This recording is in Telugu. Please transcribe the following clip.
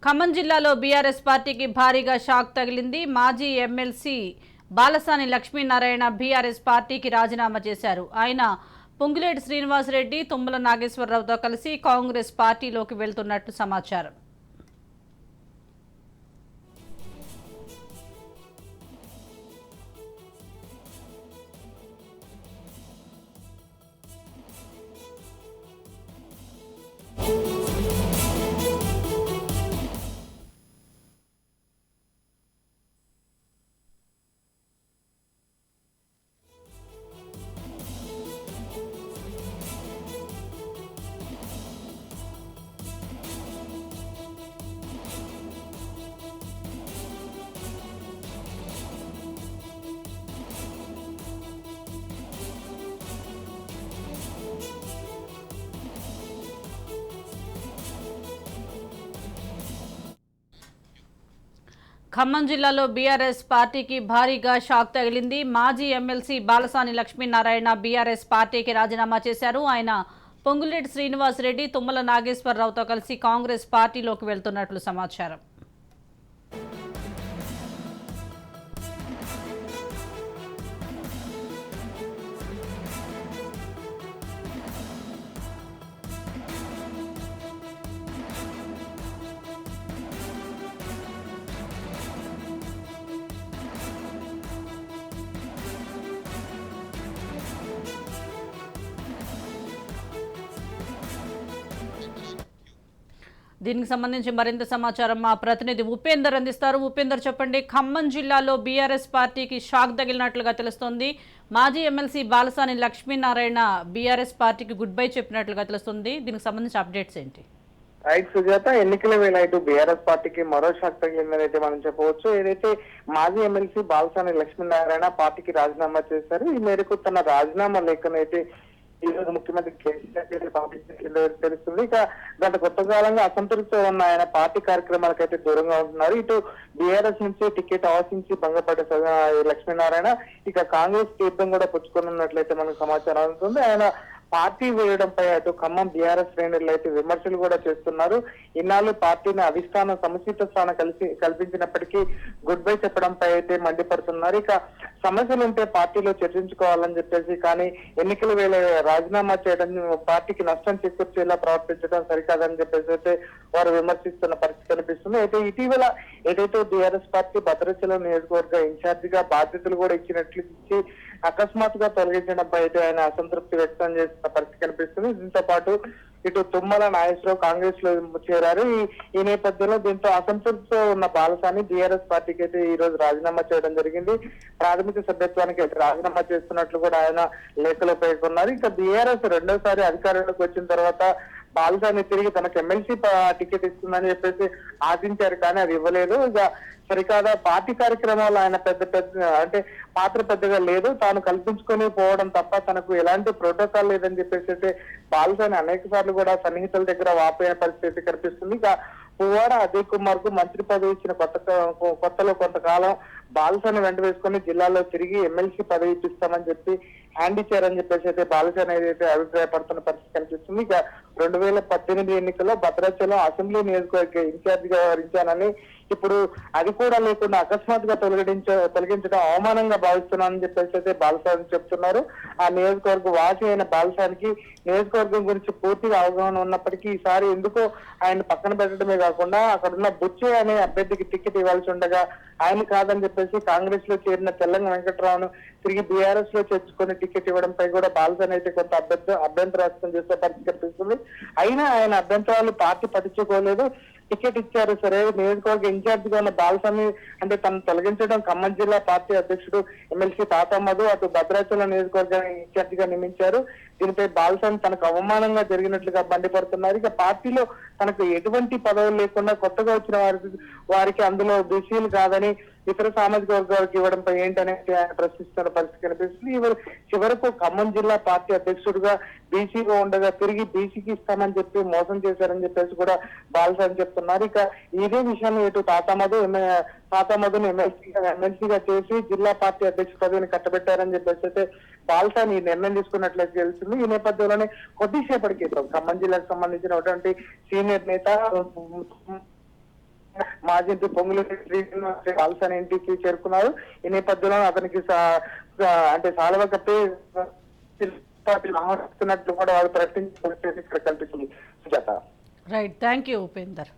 ఖమ్మం జిల్లాలో బీఆర్ఎస్ పార్టీకి భారీగా షాక్ తగిలింది. మాజీ ఎమ్మెల్సీ బాలసాని లక్ష్మీనారాయణ బీఆర్ఎస్ పార్టీకి రాజీనామా చేశారు. ఆయన పొంగులేటి శ్రీనివాసరెడ్డి, తుమ్మల నాగేశ్వరరావుతో కలిసి కాంగ్రెస్ పార్టీలోకి వెళ్తున్నట్టు సమాచారం. ఖమ్మం జిల్లాలో బీఆర్ఎస్ పార్టీకి భారీగా షాక్ తగిలింది. మాజీ ఎమ్మెల్సీ బాలసాని లక్ష్మీనారాయణ బీఆర్ఎస్ పార్టీకి రాజీనామా చేశారు. ఆయన పొంగులేటి శ్రీనివాసరెడ్డి, తుమ్మల నాగేశ్వరరావుతో కలిసి కాంగ్రెస్ పార్టీలోకి వెళ్తున్నట్లు సమాచారం. దీనికి సంబంధించి మరింత సమాచారం మా ప్రతినిధి ఉపేందర్ అందిస్తారు. ఉపేందర్, చెప్పండి. ఖమ్మం జిల్లాలో బీఆర్ఎస్ పార్టీకి షాక్ తగిలినట్లుగా తెలుస్తోంది. మాజీ ఎమ్మెల్సీ బాలసాని లక్ష్మీనారాయణ బీఆర్ఎస్ పార్టీకి గుడ్ బై చెప్పినట్లుగా తెలుస్తుంది. దీనికి సంబంధించి అప్డేట్స్ ఏంటి? రైట్ సుజాత, ఎన్నికల వేళ ఇటు బీఆర్ఎస్ పార్టీకి మరో షాక్ తగిలిందని అయితే మనం చెప్పవచ్చు. ఏదైతే మాజీ ఎమ్మెల్సీ బాలసాని లక్ష్మీనారాయణ పార్టీకి రాజీనామా చేశారు, ఈ మేరకు తన రాజీనామా లేఖను అయితే ఈ రోజు ముఖ్యమంత్రి కేసీఆర్ పంపించినట్లు తెలుస్తుంది. ఇక గత కొంతకాలంగా అసంతృప్తితో ఉన్న ఆయన పార్టీ కార్యక్రమాలకైతే దూరంగా ఉంటున్నారు. ఇటు బీఆర్ఎస్ నుంచి టికెట్ ఆశించి భంగపడ్డ లక్ష్మీనారాయణ ఇక కాంగ్రెస్ తీర్థం కూడా పుచ్చుకున్నట్లయితే మనకు సమాచారం అందుతుంది. ఆయన పార్టీ వేయడంపై అటు ఖమ్మం బీఆర్ఎస్ శ్రేణులు అయితే విమర్శలు కూడా చేస్తున్నారు. ఇన్నాళ్ళు పార్టీని అధిష్టానం సముచిత స్థానం కల్పించినప్పటికీ గుడ్ బై చెప్పడంపై అయితే మండిపడుతున్నారు. ఇక సమస్యలు ఉంటే పార్టీలో చర్చించుకోవాలని చెప్పేసి, కానీ ఎన్నికల వేళ రాజీనామా చేయడం పార్టీకి నష్టం చేకూర్చేలా ప్రవర్తించడం సరికాదని చెప్పేసి అయితే వారు విమర్శిస్తున్న పరిస్థితి కనిపిస్తుంది. అయితే ఇటీవల ఏదైతే బీఆర్ఎస్ పార్టీ భద్రాచలం నియోజకవర్గ ఇన్ఛార్జిగా బాధ్యతలు కూడా ఇచ్చి అకస్మాత్తుగా తొలగించడంపై అయితే ఆయన అసంతృప్తి వ్యక్తం చేస్తున్న పరిస్థితి కనిపిస్తుంది. దీంతో పాటు ఇటు తుమ్మల నాగేశ్వరరావు కాంగ్రెస్ లో చేరారు. ఈ నేపథ్యంలో దీంతో అసంతృప్తితో ఉన్న బాలసాని బీఆర్ఎస్ పార్టీకి అయితే ఈ రోజు రాజీనామా చేయడం జరిగింది. ప్రాథమిక సభ్యత్వానికి అయితే రాజీనామా చేస్తున్నట్లు కూడా ఆయన లేఖలో పేర్కొన్నారు. ఇక బీఆర్ఎస్ రెండోసారి అధికారంలోకి వచ్చిన తర్వాత బాలసాని తిరిగి తనకు ఎమ్మెల్సీ టికెట్ ఇస్తుందని చెప్పేసి ఆశించారు, కానీ అది ఇవ్వలేదు. ఇక సరికాదా పార్టీ కార్యక్రమాలు ఆయన అంటే పాత్ర పెద్దగా లేదు, తాను కల్పించుకొని పోవడం తప్ప తనకు ఎలాంటి ప్రోటోకాల్ లేదని చెప్పేసి అయితే బాలసాని అనేక సార్లు కూడా సన్నిహితుల దగ్గర వాపోయిన పరిస్థితి కనిపిస్తుంది. ఇక పువ్వాడ అజయ్ కుమార్ కు మంత్రి పదవి ఇచ్చిన కొత్తలో కొంతకాలం బాలసాని వెంట వేసుకుని జిల్లాలో తిరిగి ఎమ్మెల్సీ పదవి ఇప్పిస్తామని చెప్పి హ్యాండ్ ఇచ్చారని చెప్పేసి అయితే బాలసాని ఏదైతే అభిప్రాయపడుతున్న పరిస్థితి కనిపిస్తుంది. ఇక 2018 ఎన్నికల్లో భద్రాచలం అసెంబ్లీ నియోజకవర్గ ఇన్ఛార్జ్ గా వ్యవహరించానని, ఇప్పుడు అది కూడా లేకుండా అకస్మాత్తుగా తొలగించడం అవమానంగా భావిస్తున్నానని చెప్పేసి అయితే బాలసాని చెప్తున్నారు. ఆ నియోజకవర్గ వాసి అయిన బాలసానికి నియోజకవర్గం గురించి పూర్తిగా అవగాహన ఉన్నప్పటికీ ఈసారి ఎందుకో ఆయన పక్కన పెట్టడమే కాకుండా అక్కడున్న బుచ్చి అనే అభ్యర్థికి టికెట్ ఇవ్వాల్సి ఉండగా ఆయన కాదని చెప్పేసి కాంగ్రెస్ లో చేరిన తెలంగాణ వెంకటరావును తిరిగి బీఆర్ఎస్ లో చేర్చుకొని టికెట్ ఇవ్వడంపై కూడా బాలసాని అయితే కొంత అభ్యంతరం వ్యక్తం చేసే పరిస్థితి కనిపిస్తుంది. అయినా ఆయన అభ్యంతరాలు పార్టీ పట్టించుకోలేదు. టికెట్ ఇచ్చారు సరే, నియోజకవర్గ ఇన్ఛార్జ్ గా ఉన్న బాలసాని అంటే తను తొలగించడం ఖమ్మం జిల్లా పార్టీ అధ్యక్షుడు ఎమ్మెల్సీ తాతా మధు అటు భద్రాచలం నియోజకవర్గ ఇన్ఛార్జ్ గా నియమించారు. దీనిపై బాలసాని తనకు అవమానంగా జరిగినట్లుగా మండిపడుతున్నారు. ఇక పార్టీలో తనకు ఎటువంటి పదవులు లేకుండా కొత్తగా వచ్చిన వారికి అందులో బీసీలు కాదని ఇతర సామాజిక వర్గాలకు ఇవ్వడంపై ఏంటనేది ఆయన ప్రశ్నిస్తున్న పరిస్థితి కనిపిస్తుంది. చివరకు ఖమ్మం జిల్లా పార్టీ అధ్యక్షుడిగా బీసీగా ఉండగా తిరిగి బీసీకి ఇస్తామని చెప్పి మోసం చేశారని చెప్పేసి కూడా బాలసాని చెప్తున్నారు. ఇక ఇదే విషయాన్ని ఇటు తాతా మధుని ఎమ్మెల్సీగా చేసి జిల్లా పార్టీ అధ్యక్ష పదవిని కట్టబెట్టారని చెప్పేసి అయితే బాలసాని నిర్ణయం తీసుకున్నట్లయితే తెలుస్తుంది. ఈ నేపథ్యంలోనే కొద్దిసేపటికి ఖమ్మం జిల్లాకు సంబంధించినటువంటి సీనియర్ నేత మాజీ ఎంపీ పొంగులేటి శ్రీనివాస్ బాలసాని ఇంటికి చేరుకున్నారు. ఈ నేపథ్యంలో అతనికి అంటే సాల్వ కప్పి పార్టీలు ఆహ్వానిస్తున్నట్లు కూడా వాళ్ళు ప్రకటించి ఇక్కడ కల్పిస్తుంది. Sujatha. Right, thank you Upender.